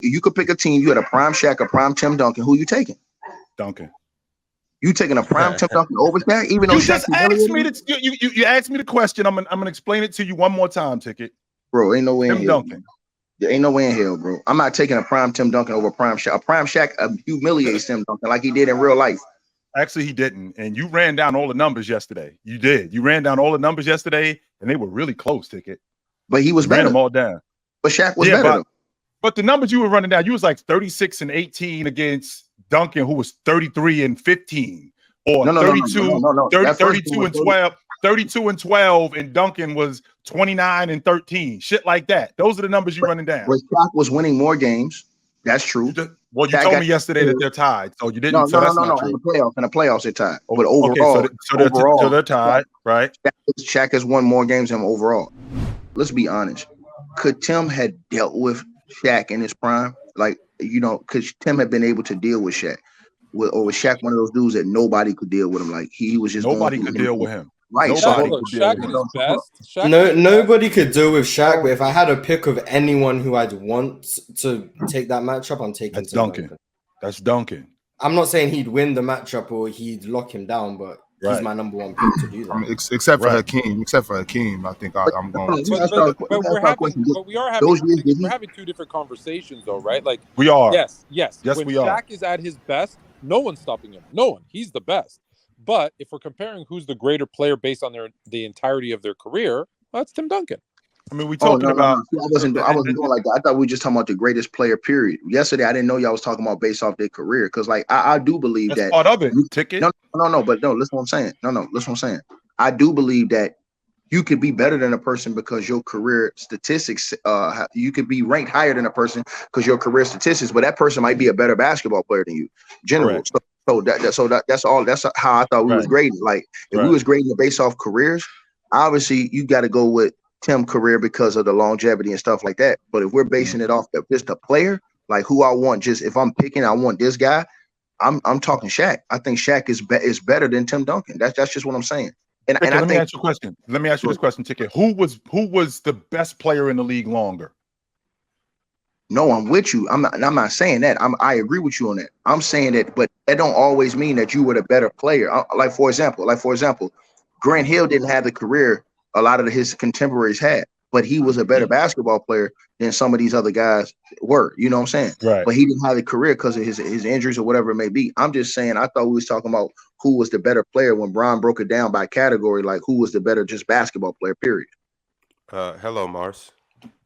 You could pick a team. You had a prime Shaq, a prime Tim Duncan. Who you taking? Duncan. You taking a prime Tim Duncan over Shaq? Even though You Shaq just asked me to. You asked me the question. I'm gonna explain it to you one more time, Ticket. Bro, ain't no way in Tim hell. Duncan. There ain't no way in hell, bro. I'm not taking a prime Tim Duncan over prime Shaq. A prime Shaq humiliates Tim Duncan like he did in real life. Actually, he didn't. And you ran down all the numbers yesterday. You did. You ran down all the numbers yesterday, and they were really close, Ticket. But he was better. Ran them all down. But Shaq was better. But the numbers you were running down, you was like 36 and 18 against Duncan, who was 33 and 15. Or 32 and 12. 32 and 12, and Duncan was 29 and 13. Shit like that. Those are the numbers you're running down. But Shaq was winning more games. That's true. You told me yesterday that they're tied, so you didn't. No. True. In the playoffs, they're tied. But overall, so they're tied, right? Shaq has won more games than him overall. Let's be honest. Could Tim had dealt with Shaq in his prime? Could Tim have been able to deal with Shaq? Or was Shaq one of those dudes that nobody could deal with him? Like he was just nobody could deal with him. Right. Nobody could deal with Shaq, but if I had a pick of anyone who I'd want to take that matchup, I'm taking Duncan. That's Duncan. I'm not saying he'd win the matchup or he'd lock him down, but he's my number one pick to do that. Except for Hakeem, I think I'm going. But we are having two different conversations, though, right? Like we are. Yes. When we are. Shaq is at his best, no one's stopping him. No one. He's the best. But if we're comparing who's the greater player based on the entirety of their career, that's Tim Duncan. I mean, we talking about. I wasn't doing like that. I thought we were just talking about the greatest player. Period. Yesterday, I didn't know y'all was talking about based off their career because, like, I do believe that's that part of it. Ticket. No. But no. Listen, what I'm saying. No. Listen, what I'm saying. I do believe that you could be better than a person because your career statistics. You could be ranked higher than a person because your career statistics. But that person might be a better basketball player than you. General. So that's all. That's how I thought we was grading. Like if we was grading based off careers, obviously you got to go with Tim's career because of the longevity and stuff like that. But if we're basing it off just a player, like who I want, just if I'm picking, I want this guy. I'm talking Shaq. I think Shaq is better than Tim Duncan. That's just what I'm saying. And let me ask you a question. Let me ask you this question, Ticket. Who was the best player in the league longer? No, I'm with you. I'm not saying that. I agree with you on that. I'm saying that, but that don't always mean that you were the better player. Like for example, Grant Hill didn't have the career a lot of his contemporaries had, but he was a better basketball player than some of these other guys were. You know what I'm saying? Right. But he didn't have the career because of his injuries or whatever it may be. I'm just saying. I thought we was talking about who was the better player when Brian broke it down by category, like who was the better just basketball player. Period. Hello, Mars.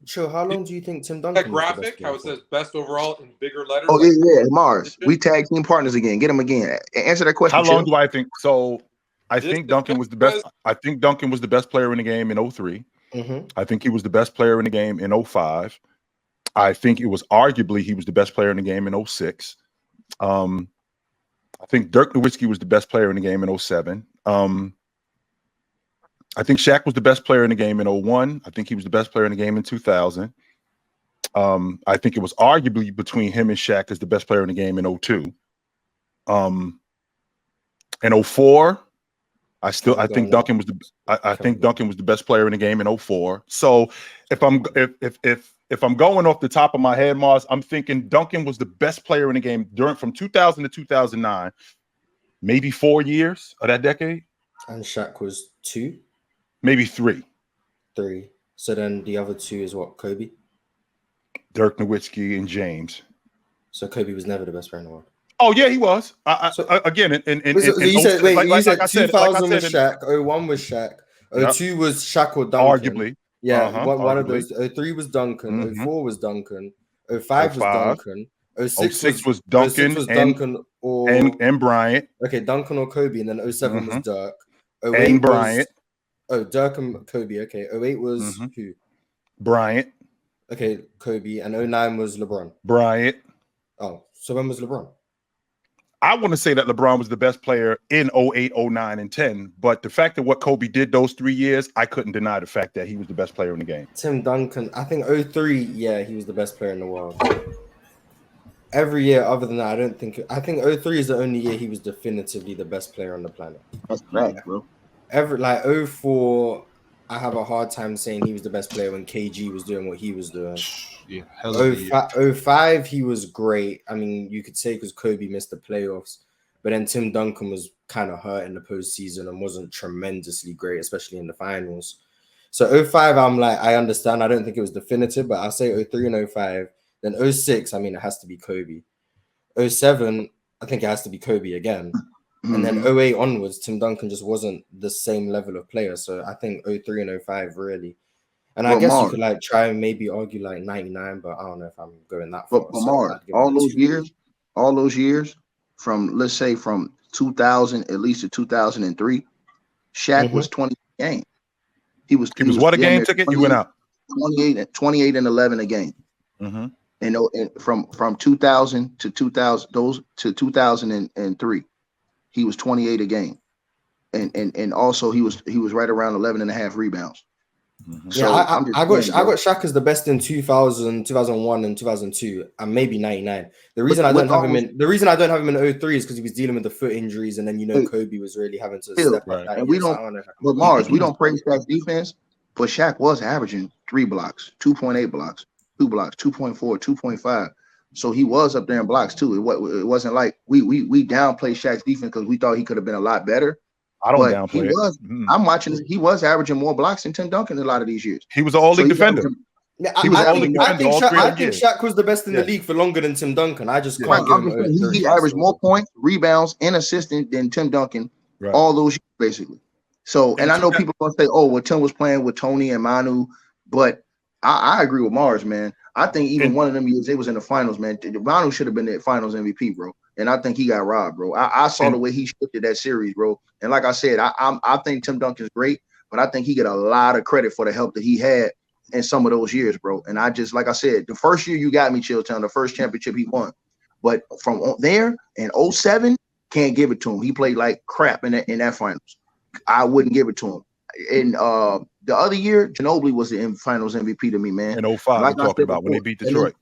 Sure. How long do you think Tim Duncan? That graphic, how it says best overall in bigger letters. Oh yeah, Mars. We tag team partners again. Get him again. Answer that question. How long do I think? So I think Duncan was the best. I think Duncan was the best player in the game in 03. Mm-hmm. I think he was the best player in the game in 05. I think it was arguably he was the best player in the game in 06. I think Dirk Nowitzki was the best player in the game in 07. I think Shaq was the best player in the game in 01. I think he was the best player in the game in 2000. I think it was arguably between him and Shaq as the best player in the game in 02. In 04, I think Duncan was the best player in the game in 04. So if I'm going off the top of my head, Mars, I'm thinking Duncan was the best player in the game from 2000 to 2009, maybe 4 years of that decade. And Shaq was 2. Maybe 3. 3. So then the other 2 is what? Kobe? Dirk Nowitzki and James. So Kobe was never the best player in the world. Oh yeah, he was. Again, you said 2000 was Shaq, 01 was Shaq, 02 was Shaq or Duncan. Arguably. Yeah, one of those. 03 was Duncan, 04 was Duncan, 05 was Duncan, 06 was Duncan, and Bryant. Okay, Duncan or Kobe, and then 07 was Dirk. And Bryant. Dirk and Kobe. Okay, 08 was who? Bryant. Okay, Kobe, and 09 was LeBron. Bryant. Oh, so when was LeBron? I want to say that LeBron was the best player in 08, 09, and 10, but the fact that what Kobe did those 3 years, I couldn't deny the fact that he was the best player in the game. Tim Duncan, I think 03, yeah, he was the best player in the world. Every year other than that, I think 03 is the only year he was definitively the best player on the planet. That's correct, bro. 04, I have a hard time saying he was the best player when KG was doing what he was doing. Yeah, hell of a year. 05, he was great. I mean, you could say because Kobe missed the playoffs, but then Tim Duncan was kind of hurt in the postseason and wasn't tremendously great, especially in the finals. So 05, I'm like, I understand. I don't think it was definitive, but I'll say 03 and 05. Then 06, I mean, it has to be Kobe. 07, I think it has to be Kobe again. And then 08 onwards, Tim Duncan just wasn't the same level of player. So I think 03 and 05 really. And I guess you could like try and maybe argue like 99, but I don't know if I'm going that far. But Mars, all those years from, let's say, from 2000 at least to 2003, Shaq was 20 a game. He was what a game ticket? You went out 28 and 11 a game. And from 2000 to 2003, he was 28 a game, and also he was right around 11 and a half rebounds. So I got Shaq as the best in 2000, 2001, and 2002, and maybe 99. The reason I don't have him in 03 is because he was dealing with the foot injuries, and then Kobe was really having to step up. And we don't, but Mars, we don't praise Shaq's defense, but Shaq was averaging 3 blocks, 2.8 blocks, 2 blocks, 2.4, 2.5. So he was up there in blocks too. It wasn't like we downplayed Shaq's defense because we thought he could have been a lot better. I don't downplay it. I'm watching. He was averaging more blocks than Tim Duncan a lot of these years. He was an all-league defender. I think Shaq was the best in the league for longer than Tim Duncan. I just can't give him. He averaged more points, rebounds, and assists than Tim Duncan all those years, basically. So, and I know people are going to say, "Oh, well, Tim was playing with Tony and Manu," but I agree with Mars, man. I think even one of them years they was in the finals, man. Manu should have been the finals MVP, bro. And I think he got robbed, bro. I saw the way he shifted that series, bro. And like I said, I think Tim Duncan's great, but I think he get a lot of credit for the help that he had in some of those years, bro. And I just, like I said, the first year you got me, Chilltown, the first championship he won. But from there in 07, can't give it to him. He played like crap in that finals. I wouldn't give it to him. And the other year, Ginobili was the finals MVP to me, man. In 05, like I'm talking about when they beat Detroit.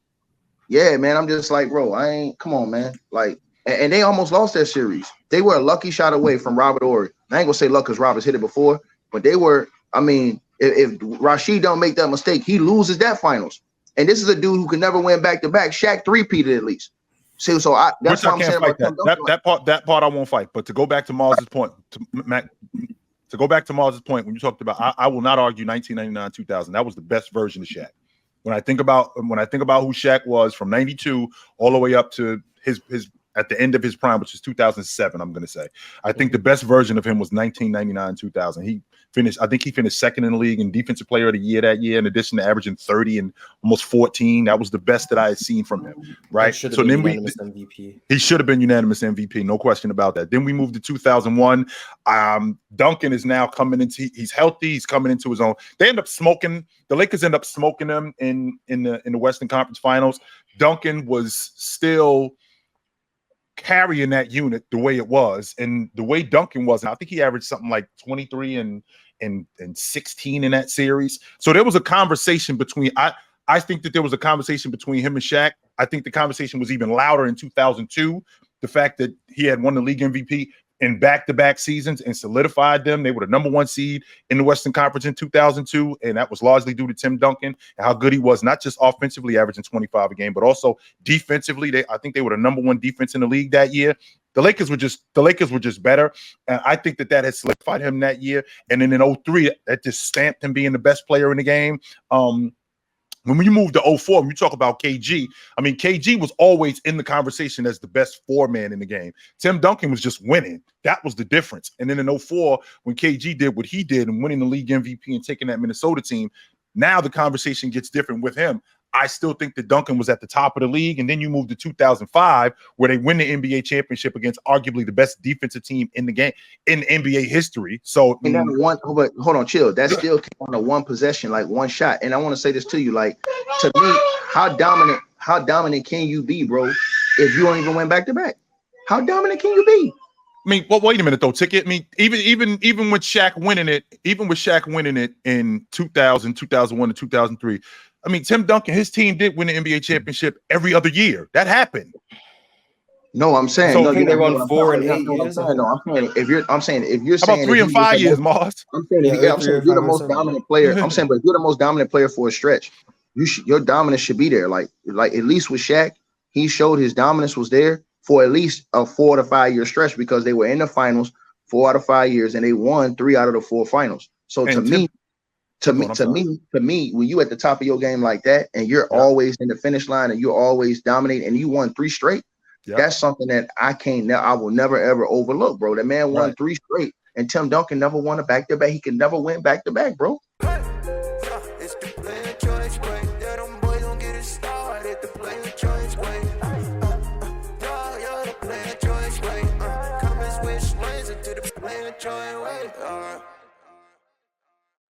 Yeah, man. I'm just like, bro, come on, man. Like, and they almost lost that series. They were a lucky shot away from Robert Horry. I ain't gonna say luck because Robert's hit it before, but they were. I mean, if Rashid don't make that mistake, he loses that finals. And this is a dude who can never win back to back. Shaq three-peated at least. So that's what I'm saying about that part I won't fight. But to go back to Mars's point, to go back to Mars's point, when you talked about, I will not argue 1999, 2000. That was the best version of Shaq. When I think about who Shaq was from 92 all the way up to his at the end of his prime, which is 2007, I'm going to say. I think the best version of him was 1999, 2000. I think he finished second in the league in Defensive Player of the Year that year, in addition to averaging 30 and almost 14. That was the best that I had seen from him, right? So then he should have been unanimous MVP, no question about that. Then we moved to 2001. Duncan is now coming into, he's healthy, he's coming into his own. The Lakers end up smoking him in the Western Conference Finals. Duncan was still carrying that unit the way it was, and the way Duncan was, and I think he averaged something like 23 and 16 in that series. So there was a conversation between I think that there was a conversation between him and Shaq. I think the conversation was even louder in 2002. The fact that he had won the league MVP in back-to-back seasons and solidified them. They were the number one seed in the Western Conference in 2002, and that was largely due to Tim Duncan and how good he was, not just offensively averaging 25 a game, but also defensively. I think they were the number one defense in the league that year. The Lakers were just better, and I think that has solidified him that year. And then in 03, that just stamped him being the best player in the game. When you move to 04, when you talk about KG, I mean, KG was always in the conversation as the best four-man in the game. Tim Duncan was just winning. That was the difference. And then in 04, when KG did what he did and winning the league MVP and taking that Minnesota team, now the conversation gets different with him. I still think that Duncan was at the top of the league. And then you move to 2005, where they win the NBA championship against arguably the best defensive team in the game in NBA history. So, and that one, but hold on, chill. That still came on a one possession, like one shot. And I want to say this to you, like, to me, how dominant can you be, bro, if you don't even win back to back? How dominant can you be? I mean, well, wait a minute though, Ticket. I mean, even with Shaq winning it, in 2000, 2001, and 2003. I mean, Tim Duncan, his team did win the NBA championship every other year. That happened. No, I'm saying So no. I think You're they not. won What I'm 4 and saying. 8 What I'm years. I saying. think. No, I'm saying if you're. I'm saying if you're how about saying 3 if and he was 5 the years, most. Mars? I'm saying Yeah, if, yeah, I'm 03, saying if you're the 05, most 07. dominant player. I'm saying, but if you're the most dominant player for a stretch, your dominance should be there. Like at least with Shaq, he showed his dominance was there for at least a 4 to 5 year stretch because they were in the finals 4 out of 5 years and they won 3 out of the 4 finals. So to And me, keep going. I'm sorry. when you at the top of your game like that and you're Yeah. always in the finish line and you're always dominating and you won 3 straight, Yeah. that's something that I will never ever overlook, bro. That man won Right. 3 straight, and Tim Duncan never won a back to back. He can never win back to back, bro. It's the player choice way. Yeah, them boys don't get it started. The player choice way. You're the player choice way. Comments wish lanes into the player choice way.